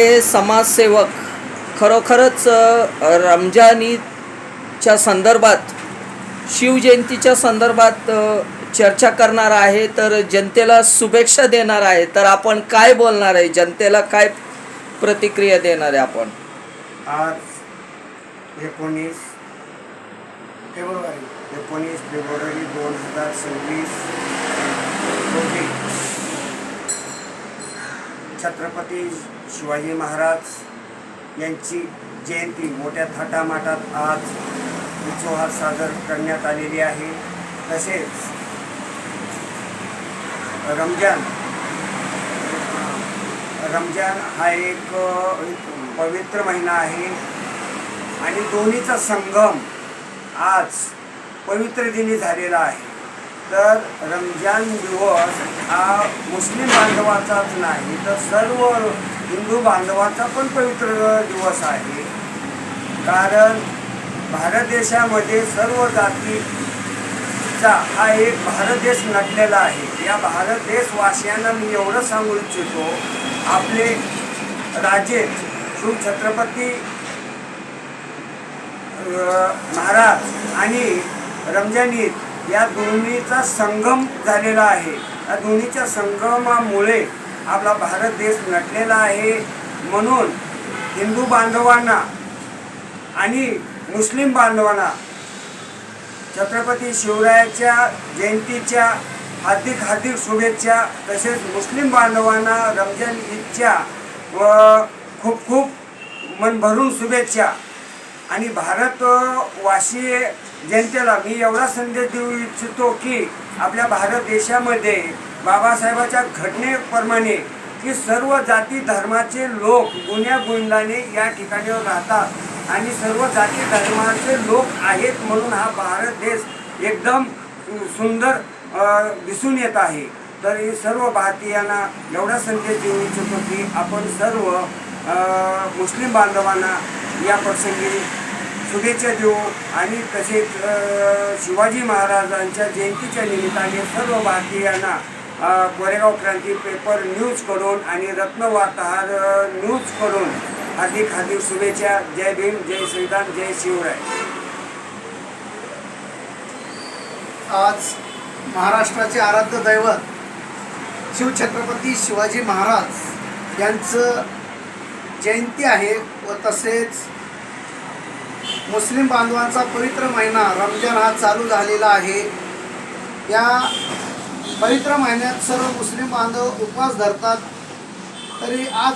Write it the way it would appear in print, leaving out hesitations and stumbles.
हे समाजसेवक खरोखरच रमजान ईदच्या संदर्भात शिवजयंतीच्या संदर्भात चर्चा करणार आहे, तर जनतेला शुभेच्छा देणार आहे. तर आपण काय बोलणार आहे, जनतेला काय प्रतिक्रिया देणार आहे आपण? आज 19 फेब्रुवारी 2026 रोजी छत्रपती शिवाजी महाराज यांची जयंती मोठ्या थाटामाटात आज उत्सवात साजर करण्यात आलेली आहे. तसेच रमजान हा एक पवित्र महिना आहे आणि दोन्हीचा संगम आज पवित्र दिनी झालेला आहे. तर रमजान दिवस हा मुस्लिम बांधवाचाच नाही तर सर्व हिंदू बांधवाचा पण पवित्र दिवस आहे. कारण भारत देशामध्ये सर्व जातीचा हा एक भारत देश नटलेला आहे. या भारत देशवासियांना मी एवढं सांगू इच्छितो, आपले राजे श्री छत्रपती महाराज आणि रमजान ईद या दोन्हीचा संगम झालेला आहे. या दोन्हीच्या संगमामुळे आपला भारत देश नटलेला आहे. म्हणून हिंदू बांधवांना आणि मुस्लिम बांधवांना छत्रपती शिवरायाच्या जयंतीच्या हार्दिक हार्दिक शुभेच्छा. तसेच मुस्लिम बांधवांना रमजान ईदच्या खूप खूप मन भरून शुभेच्छा. आणि भारतवासी जनतेला मी एवढा संदेश देऊ इच्छितो की आपल्या भारत देशामध्ये बाबासाहेबाच्या घटनेप्रमाणे की सर्व जाती धर्माचे लोक गुण्यागोविंदाने या ठिकाणी राहतात आणि सर्व जाती धर्माचे लोक आहेत. म्हणून हा भारत देश एकदम सुंदर दिसून येत आहे. तर हे सर्व भारतीयांना एवढा संदेश देऊ इच्छितो की आपण सर्व मुस्लिम बांधवांना या प्रसंगी शुभेच्छा देऊ. आणि तसेच शिवाजी महाराजांच्या जयंतीच्या निमित्ताने सर्व भारतीयांना कोरेगाव क्रांती पेपर न्यूजकडून आणि रत्नवार्ताहर न्यूजकडून हार्दिक हार्दिक शुभेच्छा. जय भीम, जय श्रीराम, जय शिवराय. आज महाराष्ट्राचे आराध्य दैवत शिवछत्रपती शिवाजी महाराज यांचं जयंती आहे व तसेच मुस्लिम बांधवांचा पवित्र महिना रमजान हा चालू झालेला आहे. या पवित्र महिन्यात सर्व मुस्लिम बांधव उपवास धरतात. तरी आज